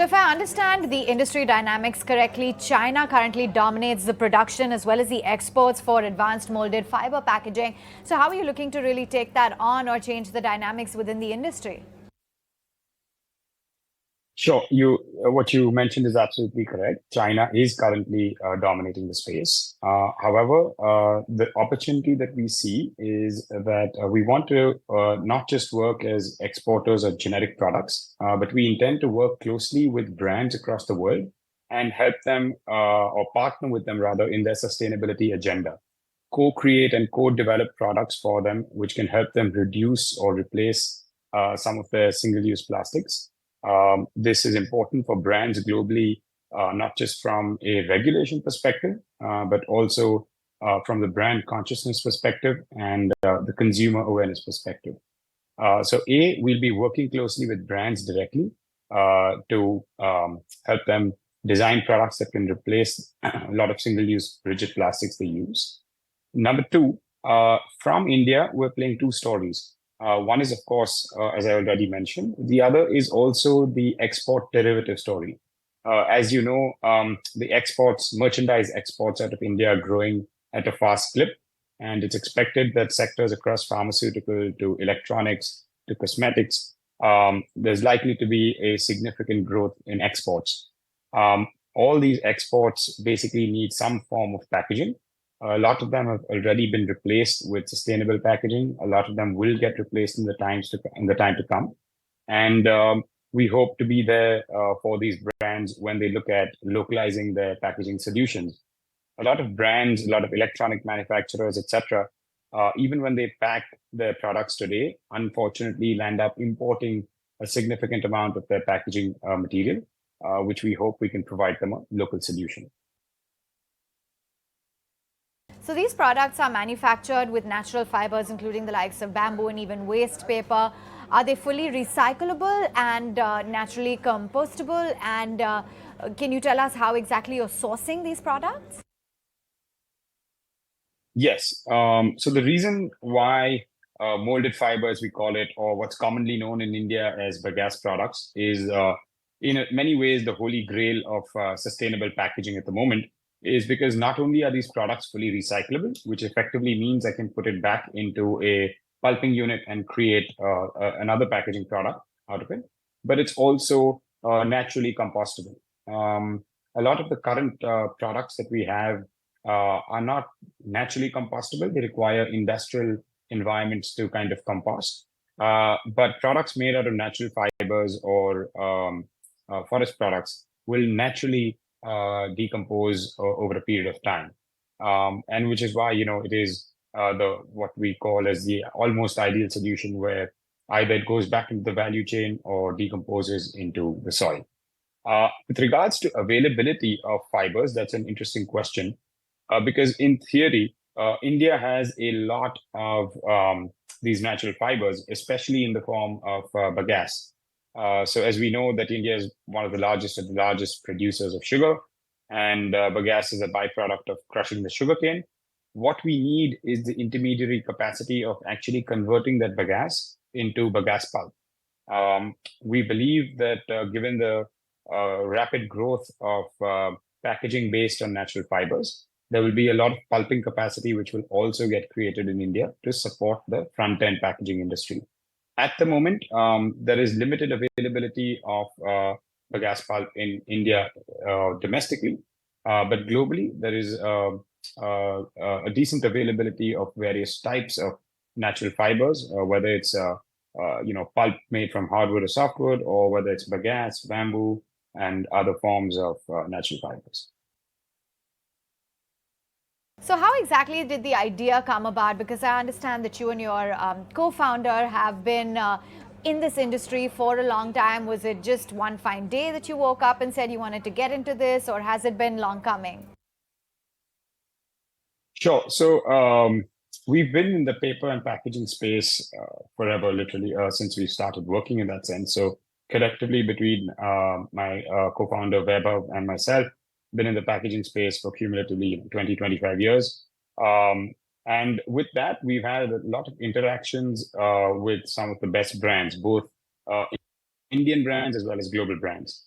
If I understand the industry dynamics correctly, China currently dominates the production as well as the exports for advanced molded fiber packaging. So how are you looking to really take that on or change the dynamics within the industry? Sure. What you mentioned is absolutely correct. China is currently dominating the space. However, the opportunity that we see is that we want to not just work as exporters of generic products, but we intend to work closely with brands across the world and help them or partner with them rather in their sustainability agenda. Co-create and co-develop products for them, which can help them reduce or replace some of their single-use plastics. This is important for brands globally, not just from a regulation perspective, but also from the brand consciousness perspective and the consumer awareness perspective. We'll be working closely with brands directly to help them design products that can replace a lot of single-use rigid plastics they use. Number two, from India, we're playing two stories. One is, of course, as I already mentioned. The other is also the export derivative story. As you know, the merchandise exports out of India are growing at a fast clip. And it's expected that sectors across pharmaceutical to electronics to cosmetics, there's likely to be a significant growth in exports. All these exports basically need some form of packaging. A lot of them have already been replaced with sustainable packaging. A lot of them will get replaced in the time to come. And we hope to be there for these brands when they look at localizing their packaging solutions. A lot of brands, a lot of electronic manufacturers, etc., even when they pack their products today, unfortunately land up importing a significant amount of their packaging material, which we hope we can provide them a local solution. So these products are manufactured with natural fibers, including the likes of bamboo and even waste paper. Are they fully recyclable and naturally compostable? And can you tell us how exactly you're sourcing these products? Yes. So the reason why molded fibers, we call it, or what's commonly known in India as bagasse products, is in many ways the holy grail of sustainable packaging at the moment, is because not only are these products fully recyclable, which effectively means I can put it back into a pulping unit and create another packaging product out of it, but it's also naturally compostable. A lot of the current products that we have are not naturally compostable. They require industrial environments to kind of compost. But products made out of natural fibers or forest products will naturally decompose over a period of time, and which is why it is what we call as the almost ideal solution, where either it goes back into the value chain or decomposes into the soil. With regards to availability of fibers, that's an interesting question, because in theory, India has a lot of these natural fibers, especially in the form of bagasse. So as we know that India is one of the largest producers of sugar, and bagasse is a byproduct of crushing the sugarcane. What we need is the intermediary capacity of actually converting that bagasse into bagasse pulp. We believe that given the rapid growth of packaging based on natural fibers, there will be a lot of pulping capacity which will also get created in India to support the front-end packaging industry. At the moment, there is limited availability of bagasse pulp in India domestically, but globally there is a decent availability of various types of natural fibers, whether it's pulp made from hardwood or softwood, or whether it's bagasse, bamboo, and other forms of natural fibers. So how exactly did the idea come about? Because I understand that you and your co-founder have been in this industry for a long time. Was it just one fine day that you woke up and said you wanted to get into this, or has it been long coming? Sure. So we've been in the paper and packaging space forever, literally, since we started working in that sense. So collectively between my co-founder Vaibhav and myself, been in the packaging space for cumulatively 20, 25 years. And with that, we've had a lot of interactions with some of the best brands, both Indian brands as well as global brands,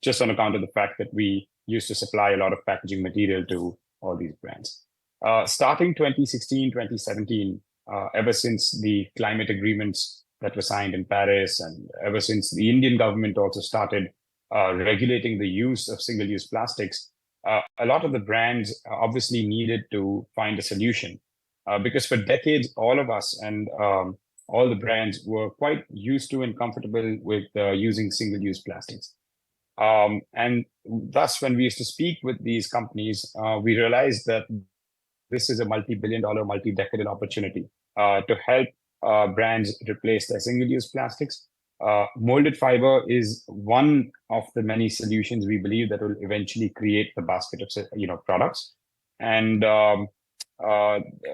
just on account of the fact that we used to supply a lot of packaging material to all these brands. Starting 2016, 2017, ever since the climate agreements that were signed in Paris, and ever since the Indian government also started regulating the use of single-use plastics, a lot of the brands obviously needed to find a solution. Because for decades, all of us and all the brands were quite used to and comfortable with using single-use plastics. And thus, when we used to speak with these companies, we realized that this is a multi-billion-dollar, multi-decadal opportunity to help brands replace their single-use plastics. Molded fiber is one of the many solutions we believe that will eventually create the basket of products. And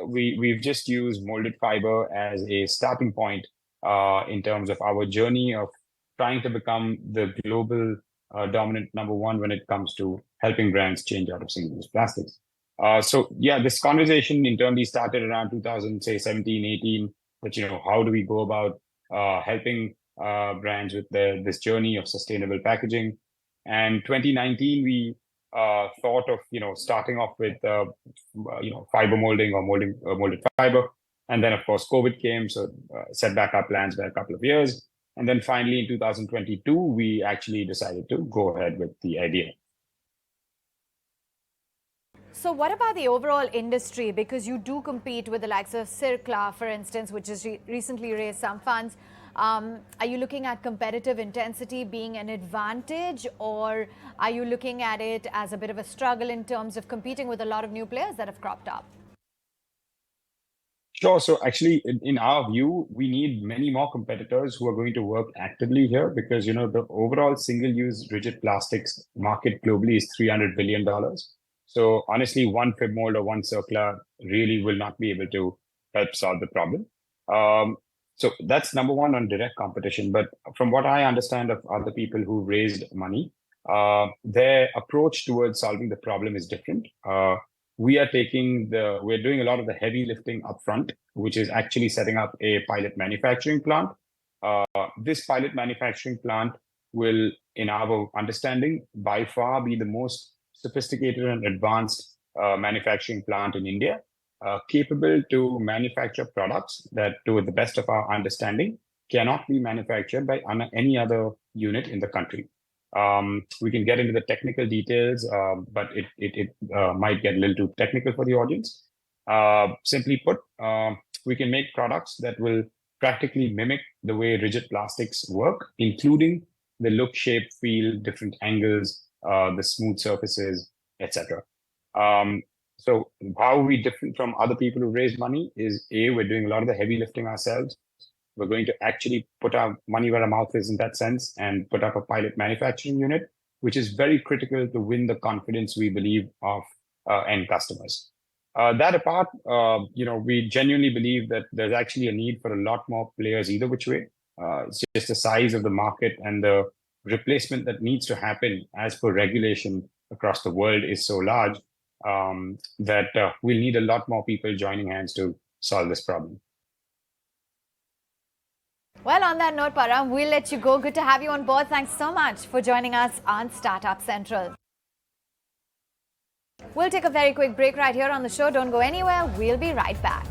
we've just used molded fiber as a starting point in terms of our journey of trying to become the global dominant number one when it comes to helping brands change out of single-use plastics. So yeah, this conversation internally started around 2017, 18, that, how do we go about helping brands with this journey of sustainable packaging. And 2019, we thought of, starting off with, fiber molding or molded fiber. And then, of course, COVID came, so set back our plans by a couple of years. And then finally, in 2022, we actually decided to go ahead with the idea. So what about the overall industry? Because you do compete with the likes of Circla, for instance, which has recently raised some funds. Are you looking at competitive intensity being an advantage, or are you looking at it as a bit of a struggle in terms of competing with a lot of new players that have cropped up? Sure. So actually, in our view, we need many more competitors who are going to work actively here, because, the overall single-use rigid plastics market globally is $300 billion. So honestly, one Fibmold or one Circla really will not be able to help solve the problem. So that's number one on direct competition. But from what I understand of other people who raised money, their approach towards solving the problem is different. We're doing a lot of the heavy lifting upfront, which is actually setting up a pilot manufacturing plant. This pilot manufacturing plant will, in our understanding, by far be the most sophisticated and advanced manufacturing plant in India, capable to manufacture products that, to the best of our understanding, cannot be manufactured by any other unit in the country. We can get into the technical details, but it might get a little too technical for the audience. Simply put, we can make products that will practically mimic the way rigid plastics work, including the look, shape, feel, different angles, the smooth surfaces, etc. So how are we different from other people who raise money is, we're doing a lot of the heavy lifting ourselves. We're going to actually put our money where our mouth is in that sense and put up a pilot manufacturing unit, which is very critical to win the confidence, we believe, of end customers. That apart, we genuinely believe that there's actually a need for a lot more players either which way. It's just the size of the market and the replacement that needs to happen as per regulation across the world is so large that we'll need a lot more people joining hands to solve this problem. Well, on that note, Param, we'll let you go. Good to have you on board. Thanks so much for joining us on Startup Central. We'll take a very quick break right here on the show. Don't go anywhere. We'll be right back.